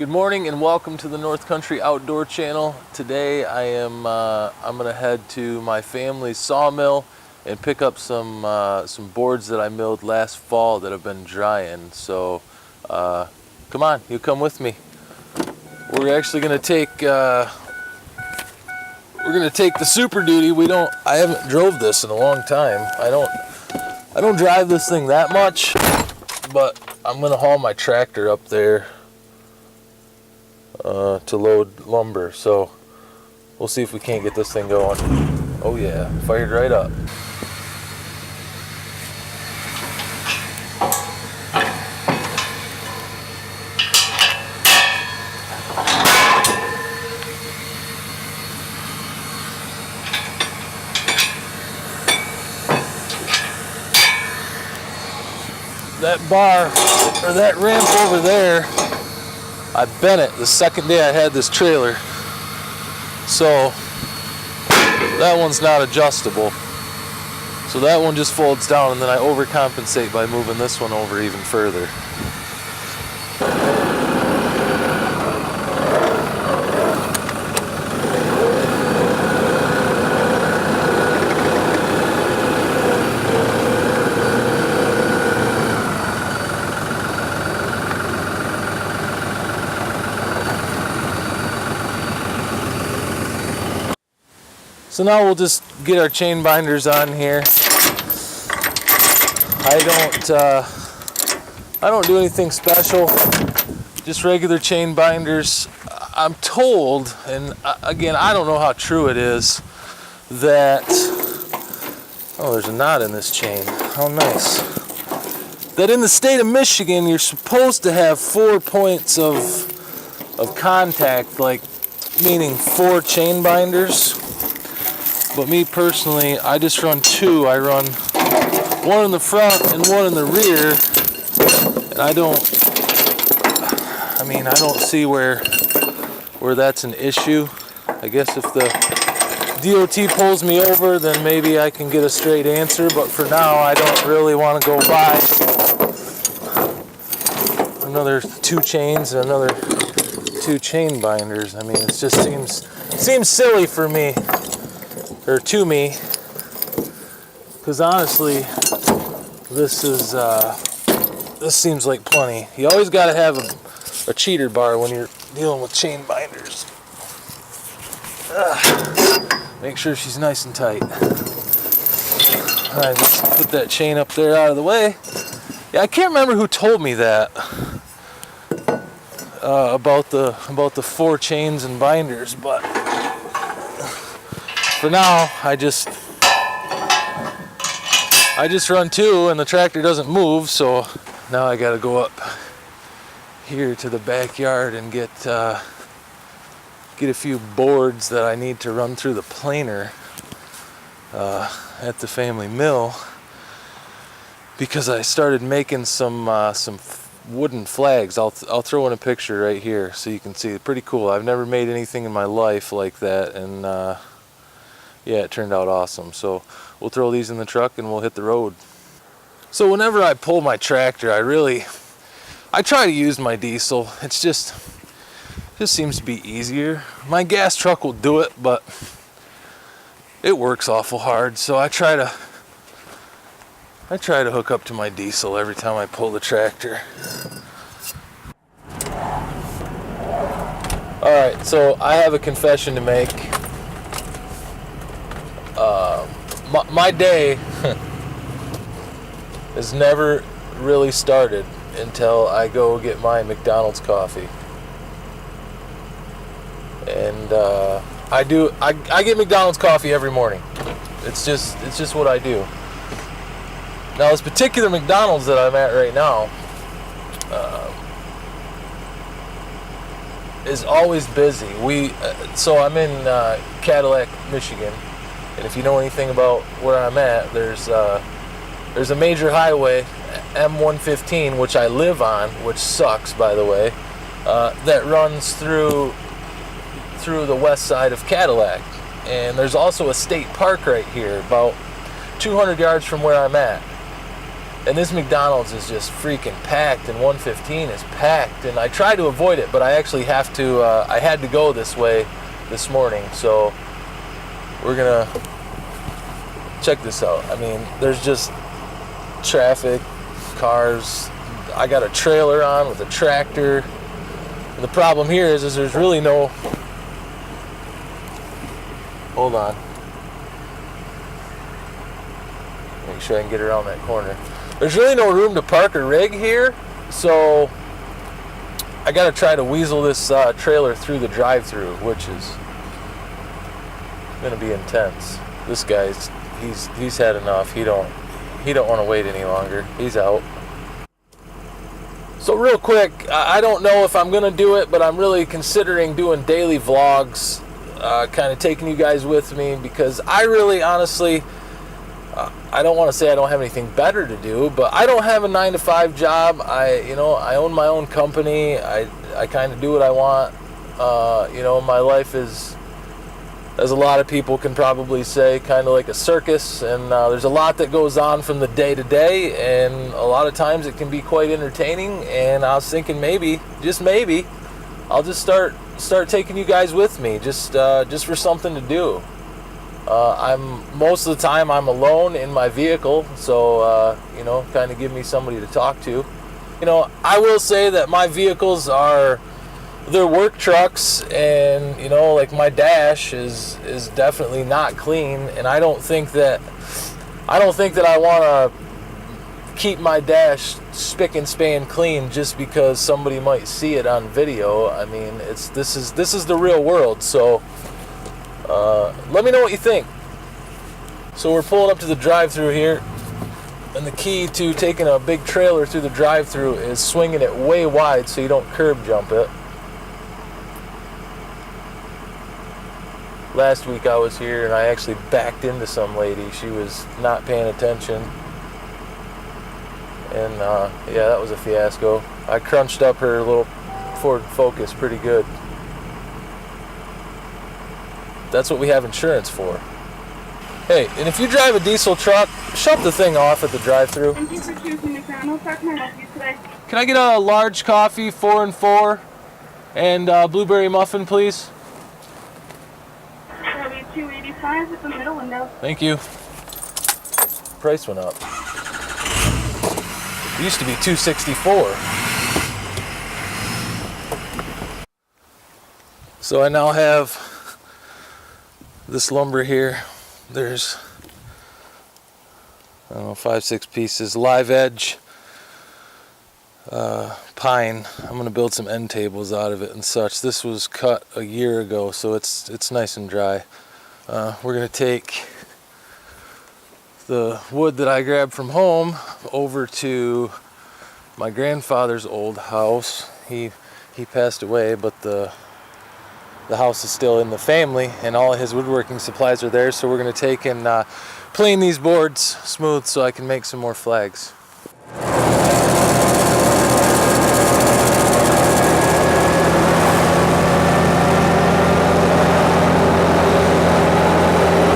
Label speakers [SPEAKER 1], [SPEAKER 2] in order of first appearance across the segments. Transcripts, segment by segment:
[SPEAKER 1] Good morning and welcome to the North Country Outdoor Channel. Today I'm gonna head to my family's sawmill and pick up some boards that I milled last fall that have been drying. So come on, you come with me. We're actually gonna take the Super Duty. I haven't drove this in a long time. I don't drive this thing that much, but I'm gonna haul my tractor up there to load lumber, so we'll see if we can't get this thing going. Oh yeah, fired right up. That bar, or that ramp over there, I bent it the second day I had this trailer, so that one's not adjustable. So that one just folds down, and then I overcompensate by moving this one over even further. So now we'll just get our chain binders on here. I don't do anything special, just regular chain binders. I'm told, and again, I don't know how true it is, that, oh, there's a knot in this chain. How nice. That in the state of Michigan, you're supposed to have 4 points of contact, like meaning 4 chain binders. But me personally, I just run 2. I run one in the front and one in the rear, and I don't see where that's an issue. I guess if the DOT pulls me over, then maybe I can get a straight answer, but for now I don't really want to go buy another 2 chains and another 2 chain binders. I mean, it just seems silly for me, or to me, because honestly, this seems like plenty. You always got to have a cheater bar when you're dealing with chain binders. Make sure she's nice and tight. All right, let's put that chain up there out of the way. Yeah, I can't remember who told me that about the 4 chains and binders, but for now, I just run 2 and the tractor doesn't move, so now I gotta go up here to the backyard and get a few boards that I need to run through the planer at the family mill, because I started making some wooden flags. I'll throw in a picture right here so you can see. Pretty cool. I've never made anything in my life like that, and yeah, it turned out awesome. So we'll throw these in the truck and we'll hit the road. So whenever I pull my tractor, I try to use my diesel. It just seems to be easier. My gas truck will do it, but it works awful hard. So I try to hook up to my diesel every time I pull the tractor. All right, so I have a confession to make. My day has never really started until I go get my McDonald's coffee. And I get McDonald's coffee every morning. It's just what I do. Now, this particular McDonald's that I'm at right now is always busy. So I'm in Cadillac, Michigan. And if you know anything about where I'm at, there's a major highway, M115, which I live on, which sucks, by the way, that runs through the west side of Cadillac. And there's also a state park right here, about 200 yards from where I'm at. And this McDonald's is just freaking packed, and 115 is packed. And I try to avoid it, but I actually have to. I had to go this way this morning, so we're gonna check this out. I mean, there's just traffic, cars. I got a trailer on with a tractor. And the problem here is there's really no. Hold on. Make sure I can get around that corner. There's really no room to park a rig here, so I gotta try to weasel this trailer through the drive-through, which is gonna be intense. This guy's he's had enough. He don't want to wait any longer. He's out. So real quick, I don't know if I'm gonna do it, but I'm really considering doing daily vlogs, kind of taking you guys with me, because I really honestly. I don't want to say I don't have anything better to do, but I don't have a 9-to-5 job. I own my own company. I kind of do what I want. My life is, as a lot of people can probably say, kind of like a circus, and there's a lot that goes on from the day to day, and a lot of times it can be quite entertaining. And I was thinking maybe, just maybe, I'll just start taking you guys with me, just for something to do. Most of the time I'm alone in my vehicle, so kind of give me somebody to talk to. I will say that my vehicles they're work trucks, and like my dash is definitely not clean, and I don't think that I want to keep my dash spick and span clean just because somebody might see it on video. I mean, this is the real world, so. Let me know what you think. So we're pulling up to the drive-thru here, and the key to taking a big trailer through the drive-thru is swinging it way wide so you don't curb jump it. Last week I was here and I actually backed into some lady. She was not paying attention, and yeah, that was a fiasco. I crunched up her little Ford Focus pretty good. That's what we have insurance for. Hey, and if you drive a diesel truck, shut the thing off at the drive-thru.
[SPEAKER 2] Thank you for choosing McDonald's. How can I help you today?
[SPEAKER 1] Can I get a large coffee, 4 and 4, and blueberry muffin, please?
[SPEAKER 2] That'll be $2.85 with the middle window.
[SPEAKER 1] Thank you. Price went up. It used to be $2.64. So I now have this lumber here. There's, I don't know, 5-6 pieces. Live edge pine. I'm gonna build some end tables out of it and such. This was cut a year ago, so it's nice and dry. We're gonna take the wood that I grabbed from home over to my grandfather's old house. He passed away, but the house is still in the family, and all of his woodworking supplies are there, so we're going to take and plane these boards smooth so I can make some more flags. We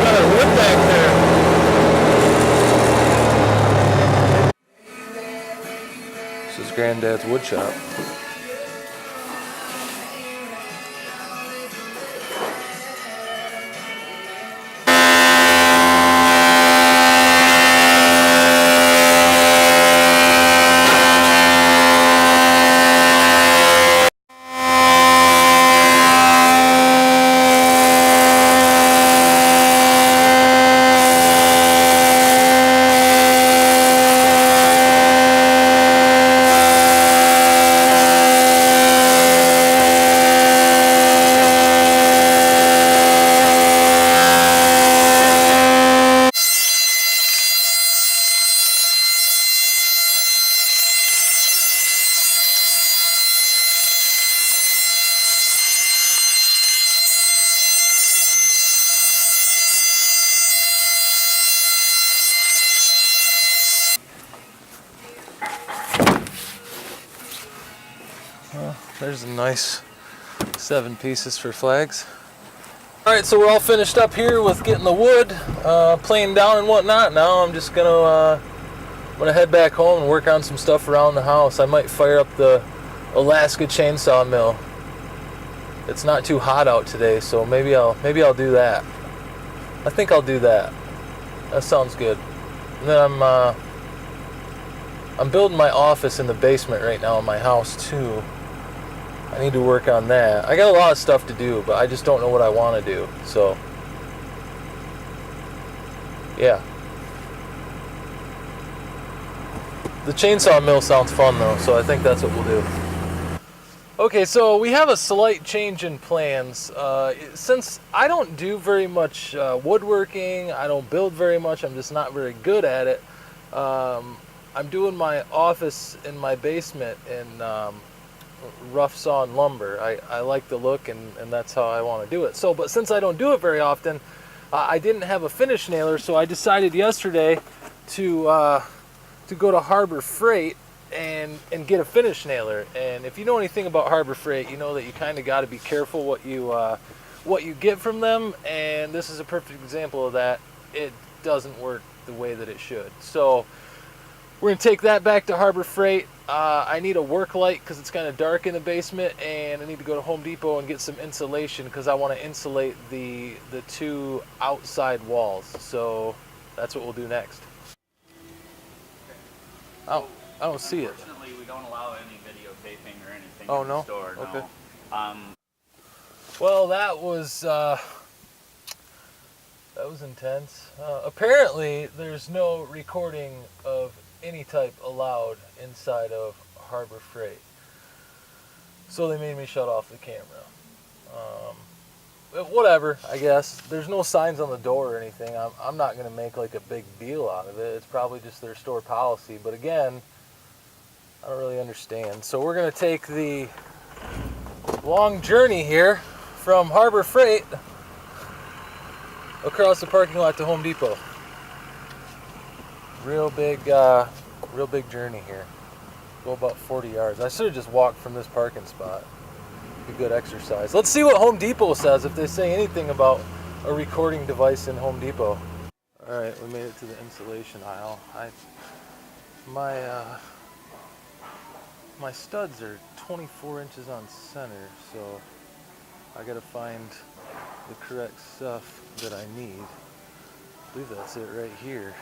[SPEAKER 1] got our wood back there. This is Granddad's wood shop. There's a nice 7 pieces for flags. Alright, so we're all finished up here with getting the wood planed down and whatnot. Now I'm just gonna gonna head back home and work on some stuff around the house. I might fire up the Alaska chainsaw mill. It's not too hot out today, so maybe I'll do that. I think I'll do that. That sounds good. And then I'm building my office in the basement right now in my house too. I need to work on that. I got a lot of stuff to do, but I just don't know what I want to do. So, yeah. The chainsaw mill sounds fun though, so I think that's what we'll do. Okay, so we have a slight change in plans. Since I don't do very much woodworking, I don't build very much, I'm just not very good at it. I'm doing my office in my basement in rough sawn lumber. I like the look, and that's how I want to do it. So, but since I don't do it very often, I didn't have a finish nailer, so I decided yesterday to go to Harbor Freight and get a finish nailer. And if you know anything about Harbor Freight, you know that you kind of got to be careful what you get from them. And this is a perfect example of that. It doesn't work the way that it should. So we're gonna take that back to Harbor Freight. I need a work light because it's kind of dark in the basement, and I need to go to Home Depot and get some insulation because I want to insulate the two outside walls. So that's what we'll do next. Oh, I don't see it.
[SPEAKER 3] Unfortunately, we don't allow any videotaping or anything
[SPEAKER 1] Oh,
[SPEAKER 3] in
[SPEAKER 1] no?
[SPEAKER 3] the store.
[SPEAKER 1] Okay.
[SPEAKER 3] No.
[SPEAKER 1] Well, that was intense. Apparently, there's no recording of any type allowed inside of Harbor Freight. So they made me shut off the camera. Whatever, I guess. There's no signs on the door or anything. I'm not going to make like a big deal out of it. It's probably just their store policy. But again, I don't really understand. So we're going to take the long journey here from Harbor Freight across the parking lot to Home Depot. Real big journey here. Go about 40 yards. I should have just walked from this parking spot. Be good exercise. Let's see what Home Depot says, if they say anything about a recording device in Home Depot. All right, we made it to the insulation aisle. My studs are 24 inches on center, so I gotta find the correct stuff that I need. I believe that's it right here.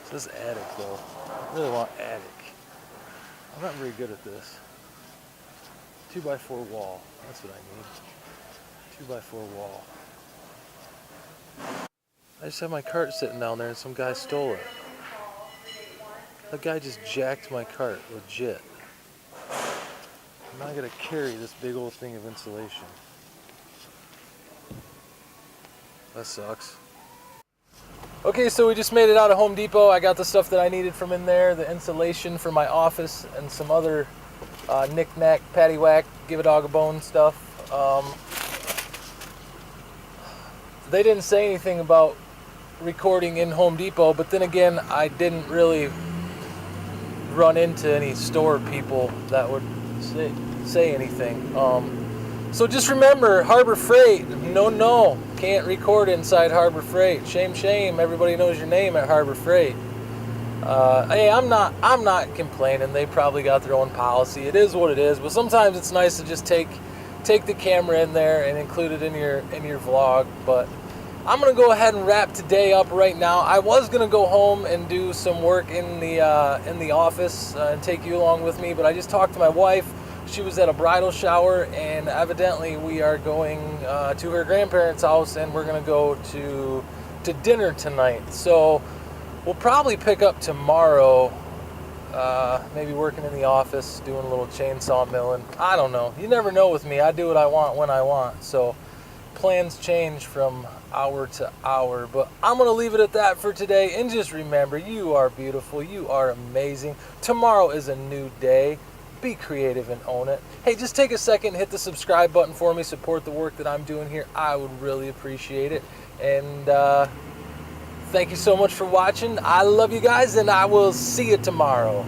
[SPEAKER 1] It says attic though. I really want attic. I'm not very good at this. 2x4 wall. That's what I need. 2x4 wall. I just have my cart sitting down there and some guy stole it. That guy just jacked my cart, legit. Now I gotta carry this big old thing of insulation. That sucks. Okay, so we just made it out of Home Depot. I got the stuff that I needed from in there, the insulation for my office, and some other knick-knack, paddywhack, give a dog a bone stuff. They didn't say anything about recording in Home Depot, but then again, I didn't really run into any store people that would say anything. So just remember, Harbor Freight, no, can't record inside Harbor Freight. Shame, everybody knows your name at Harbor Freight. Hey, I'm not complaining. They probably got their own policy. It is what it is. But sometimes it's nice to just take the camera in there and include it in your vlog. But I'm gonna go ahead and wrap today up right now. I was gonna go home and do some work in the office and take you along with me, but I just talked to my wife. She was at a bridal shower, and evidently we are going to her grandparents' house, and we're gonna go to dinner tonight. So we'll probably pick up tomorrow, maybe working in the office, doing a little chainsaw milling. I don't know. You never know with me. I do what I want when I want. So plans change from hour to hour. But I'm going to leave it at that for today. And just remember, you are beautiful. You are amazing. Tomorrow is a new day. Be creative and own it. Hey, just take a second and hit the subscribe button for me. Support the work that I'm doing here. I would really appreciate it. And thank you so much for watching. I love you guys, and I will see you tomorrow.